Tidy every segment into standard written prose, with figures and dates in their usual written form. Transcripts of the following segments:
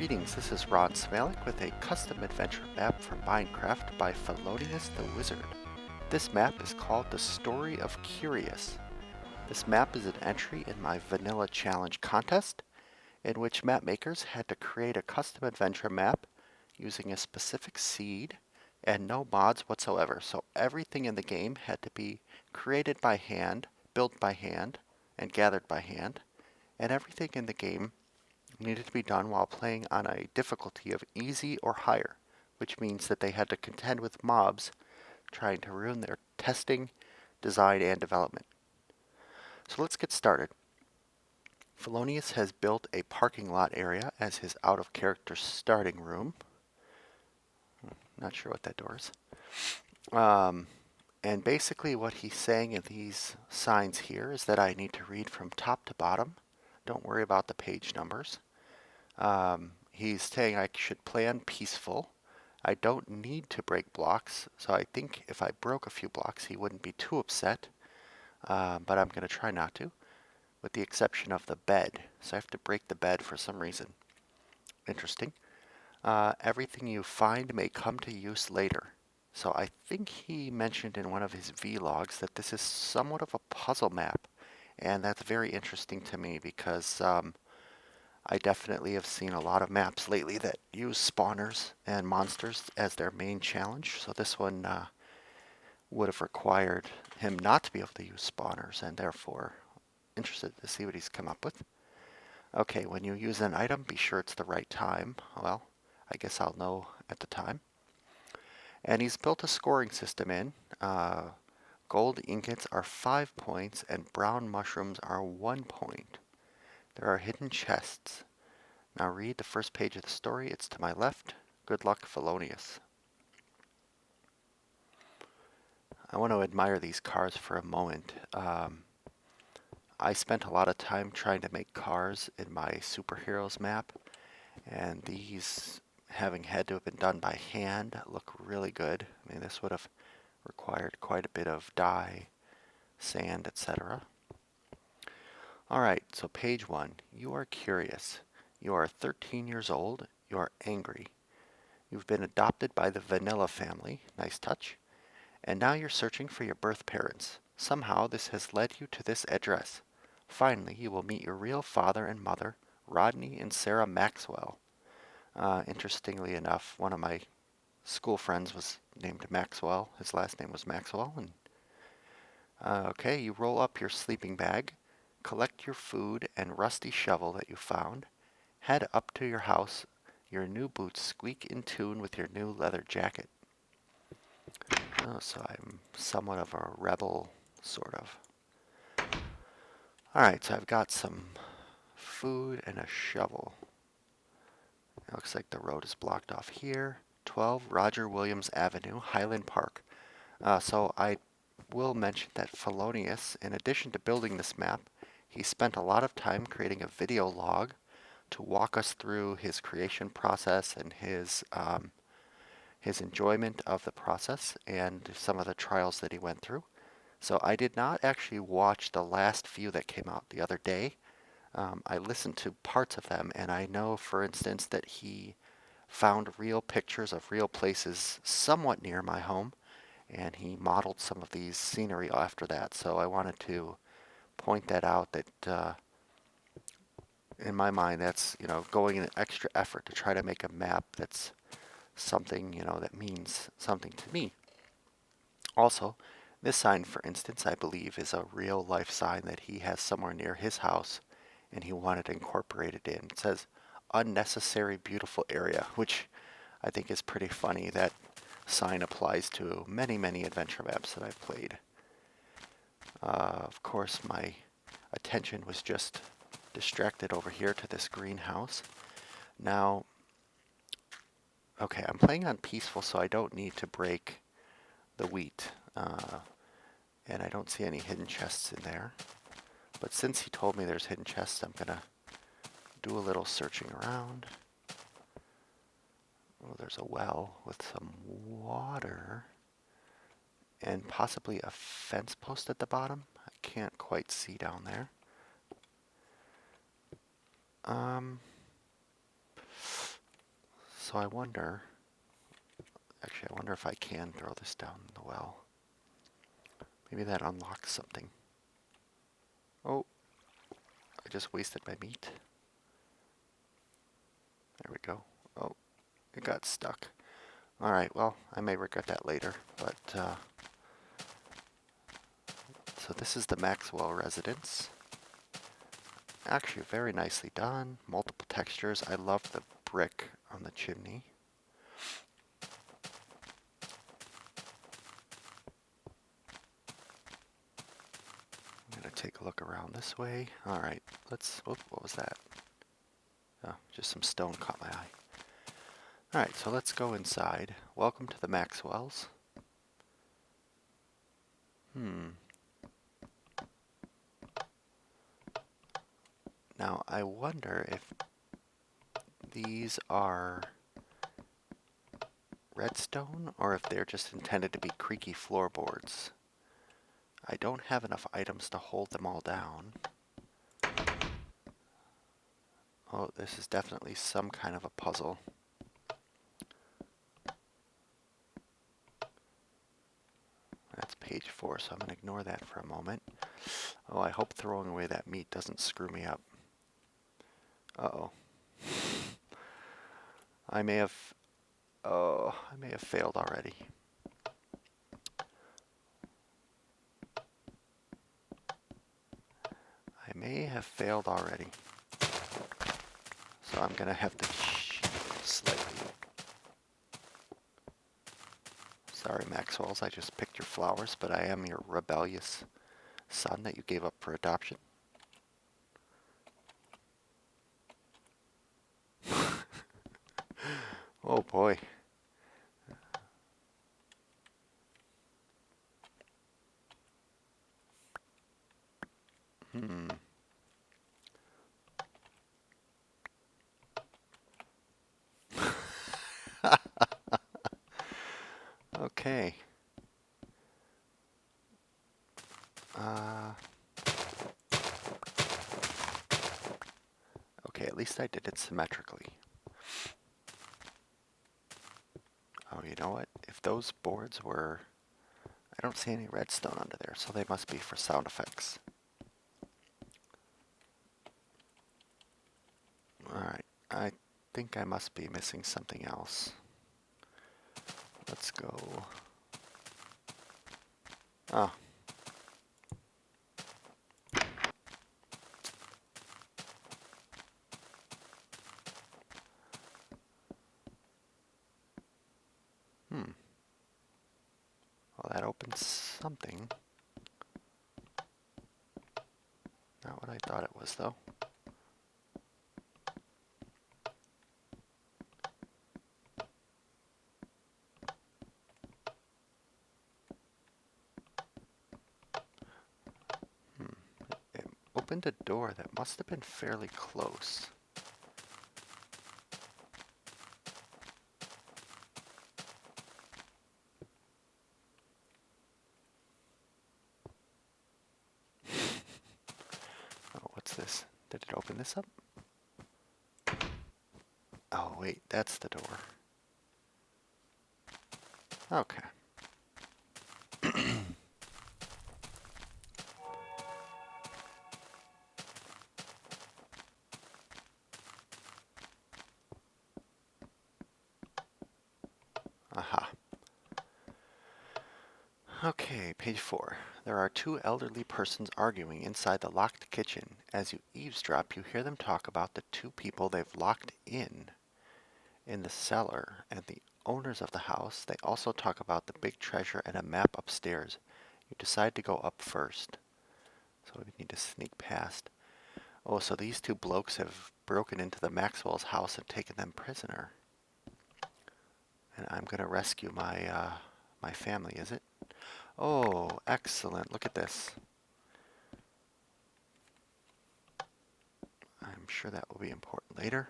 Greetings, this is Ron Smalik with a custom adventure map for Minecraft by Fellonius the Wizard. This map is called The Story of Curious. This map is an entry in my Vanilla Challenge contest, in which map makers had to create a custom adventure map using a specific seed and no mods whatsoever. So everything in the game had to be created by hand, built by hand, and gathered by hand, and everything in the game needed to be done while playing on a difficulty of easy or higher, which means that they had to contend with mobs trying to ruin their testing, design, and development. So let's get started. Fellonius has built a parking lot area as his out-of-character starting room. Not sure what that door is. And basically what he's saying in these signs here is that I need to read from top to bottom. Don't worry about the page numbers. He's saying I should plan peaceful. I don't need to break blocks, so I think if I broke a few blocks he wouldn't be too upset, but I'm going to try not to, with the exception of the bed. So I have to break the bed for some reason. Interesting. Everything you find may come to use later. So I think he mentioned in one of his vlogs that this is somewhat of a puzzle map, and that's very interesting to me because I definitely have seen a lot of maps lately that use spawners and monsters as their main challenge, so this one would have required him not to be able to use spawners, and therefore interested to see what he's come up with. Okay, when you use an item, be sure it's the right time. Well, I guess I'll know at the time. And he's built a scoring system in. Gold ingots are 5 points and brown mushrooms are 1 point. There are hidden chests. Now read the first page of the story. It's to my left. Good luck, Fellonius. I want to admire these cars for a moment. I spent a lot of time trying to make cars in my superheroes map, and these, having had to have been done by hand, look really good. I mean, this would have required quite a bit of dye, sand, etc. Alright, so page 1. You are curious. You are 13 years old. You are angry. You've been adopted by the Vanilla family. Nice touch. And now you're searching for your birth parents. Somehow this has led you to this address. Finally, you will meet your real father and mother, Rodney and Sarah Maxwell. Interestingly enough, one of my school friends was named Maxwell. His last name was Maxwell. And okay, you roll up your sleeping bag, collect your food and rusty shovel that you found, head up to your house. Your new boots squeak in tune with your new leather jacket. Oh, so I'm somewhat of a rebel, sort of. Alright, so I've got some food and a shovel. It looks like the road is blocked off here. 12 Roger Williams Avenue, Highland Park. So I will mention that Fellonius, in addition to building this map, he spent a lot of time creating a video log to walk us through his creation process and his enjoyment of the process and some of the trials that he went through. So I did not actually watch the last few that came out the other day. I listened to parts of them, and I know, for instance, that he found real pictures of real places somewhat near my home, and he modeled some of these scenery after that. So I wanted to point that out, that in my mind, that's, going an extra effort to try to make a map that's something, that means something to me. Also, this sign, for instance, I believe is a real life sign that he has somewhere near his house, and he wanted to incorporate it in. It says, unnecessary beautiful area, which I think is pretty funny. That sign applies to many, many adventure maps that I've played. Of course, my attention was just distracted over here to this greenhouse. Now, okay, I'm playing on peaceful, so I don't need to break the wheat. And I don't see any hidden chests in there. But since he told me there's hidden chests, I'm going to do a little searching around. Oh, there's a well with some water. And possibly a fence post at the bottom. I can't quite see down there. So I wonder, actually I wonder if I can throw this down the well. Maybe that unlocks something. Oh, I just wasted my meat. There we go. Oh, it got stuck. Alright, well, I may regret that later, but, so this is the Maxwell residence. Actually, very nicely done. Multiple textures. I love the brick on the chimney. I'm going to take a look around this way. Alright, let's, oh, what was that? Oh, just some stone caught my eye. Alright, so let's go inside. Welcome to the Maxwells. Now, I wonder if these are redstone or if they're just intended to be creaky floorboards. I don't have enough items to hold them all down. Oh, this is definitely some kind of a puzzle. That's page 4, so I'm going to ignore that for a moment. Oh, I hope throwing away that meat doesn't screw me up. Uh-oh. I may have failed already. I may have failed already. So I'm going to have to cheat slightly. Sorry, Maxwells, I just picked your flowers, but I am your rebellious son that you gave up for adoption. Oh boy. Okay. Okay, at least I did it symmetrically. Oh, you know what? If those boards were... I don't see any redstone under there, so they must be for sound effects. Alright, I think I must be missing something else. Let's go... Oh. Well, that opens something. Not what I thought it was, though. It opened a door that must have been fairly close. Oh, what's this? Did it open this up? Oh, wait, that's the door. Okay. Aha. Okay, page 4. There are two elderly persons arguing inside the locked kitchen. As you eavesdrop, you hear them talk about the two people they've locked in the cellar and the owners of the house. They also talk about the big treasure and a map upstairs. You decide to go up first. So we need to sneak past. Oh, so these two blokes have broken into the Maxwell's house and taken them prisoner. And I'm going to rescue my family, is it? Oh, excellent. Look at this. I'm sure that will be important later.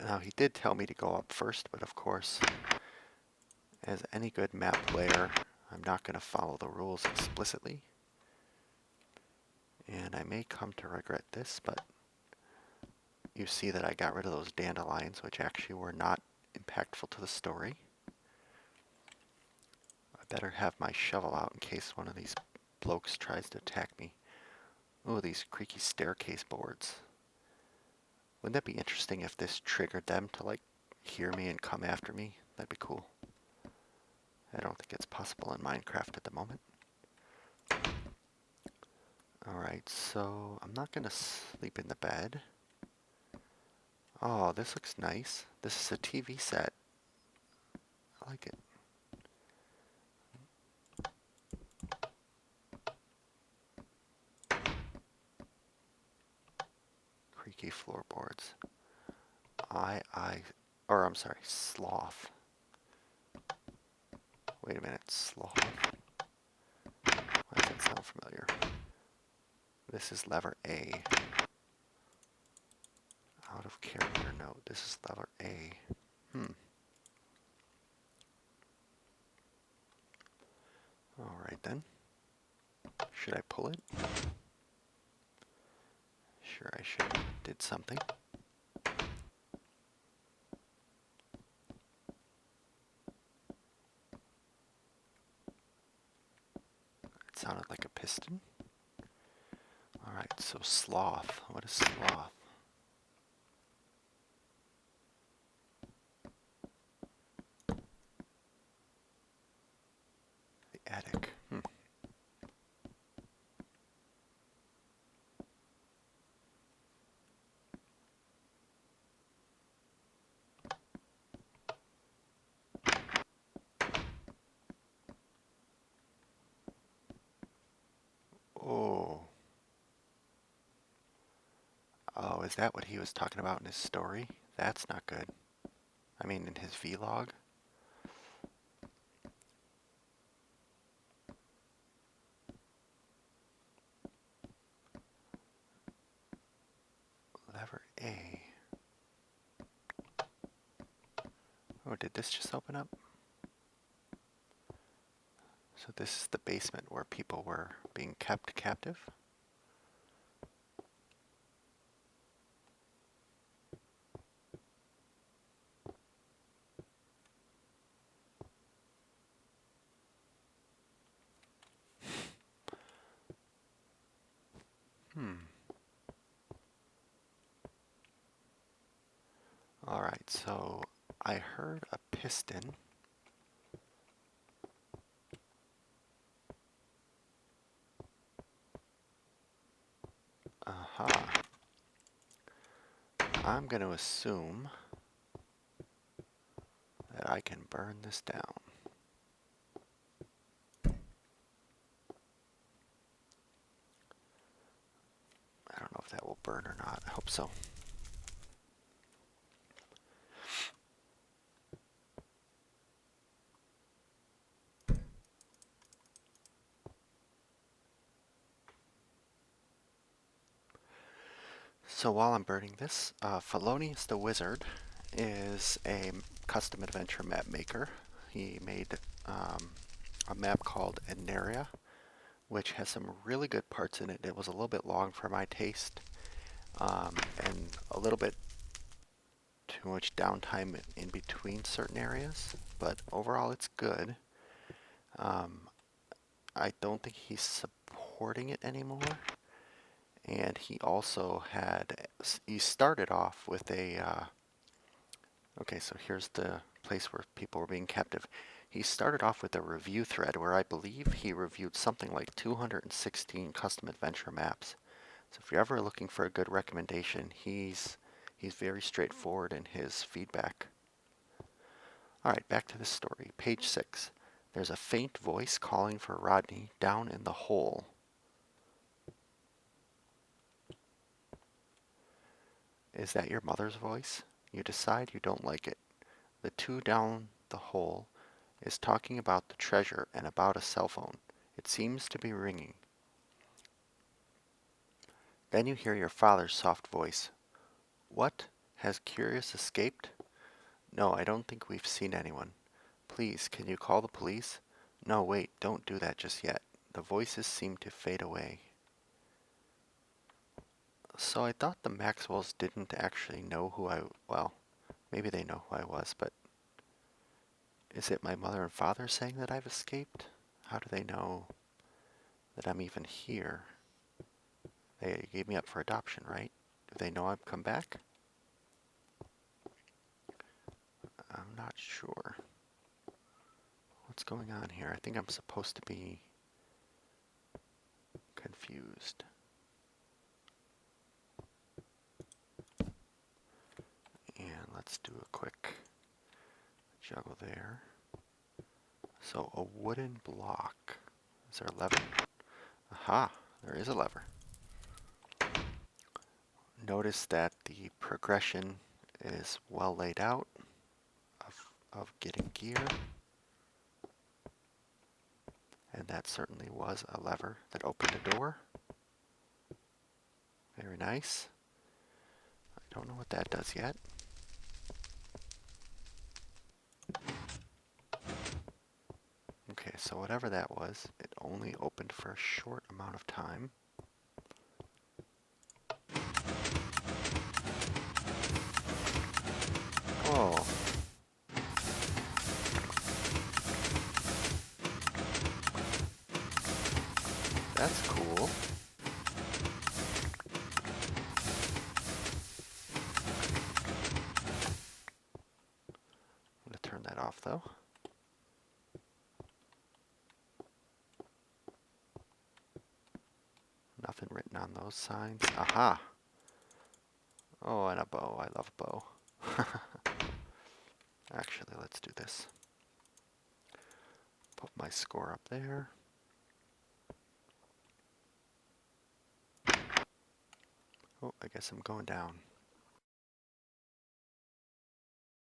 Now, he did tell me to go up first, but of course, as any good map player, I'm not going to follow the rules explicitly. And I may come to regret this, but you see that I got rid of those dandelions, which actually were not impactful to the story. I better have my shovel out in case one of these blokes tries to attack me. Ooh, these creaky staircase boards. Wouldn't that be interesting if this triggered them to like hear me and come after me? That'd be cool. I don't think it's possible in Minecraft at the moment. Alright, so I'm not gonna sleep in the bed. Oh, this looks nice. This is a TV set. I like it. Creaky floorboards. I'm sorry, sloth. Wait a minute, sloth? Why does that sound familiar? This is lever A. Out of character note. This is lever A. Alright then. Should I pull it? Sure, I should. Did something. It sounded like a piston. Alright, so sloth. What is sloth? The attic. Oh. Oh, is that what he was talking about in his story? That's not good. I mean, in his vlog? Lever A. Oh, did this just open up? So this is the basement where people were being kept captive? Alright, so I heard a piston. Aha. I'm going to assume that I can burn this down. I don't know if that will burn or not. I hope so. So while I'm burning this, Fellonius the Wizard is a custom adventure map maker. He made a map called Ednaria, which has some really good parts in it. It was a little bit long for my taste, and a little bit too much downtime in between certain areas, but overall it's good. I don't think he's supporting it anymore. And he also he started off with okay, so here's the place where people were being captive. He started off with a review thread where I believe he reviewed something like 216 custom adventure maps. So if you're ever looking for a good recommendation, he's very straightforward in his feedback. Alright, back to the story. Page 6. There's a faint voice calling for Rodney down in the hole. Is that your mother's voice? You decide you don't like it. The two down the hole is talking about the treasure and about a cell phone. It seems to be ringing. Then you hear your father's soft voice. What? Has Curious escaped? No, I don't think we've seen anyone. Please, can you call the police? No, wait, don't do that just yet. The voices seem to fade away. So I thought the Maxwells didn't actually know who well, maybe they know who I was, but is it my mother and father saying that I've escaped? How do they know that I'm even here? They gave me up for adoption, right? Do they know I've come back? I'm not sure. What's going on here? I think I'm supposed to be confused. And let's do a quick juggle there. So a wooden block. Is there a lever? Aha, there is a lever. Notice that the progression is well laid out of getting gear. And that certainly was a lever that opened the door. Very nice. I don't know what that does yet. Okay, so whatever that was, it only opened for a short amount of time. Oh. That's cool. I'm going to turn that off though. Nothing written on those signs. Aha! Oh, and a bow. I love bow. Actually, let's do this. Put my score up there. Oh, I guess I'm going down.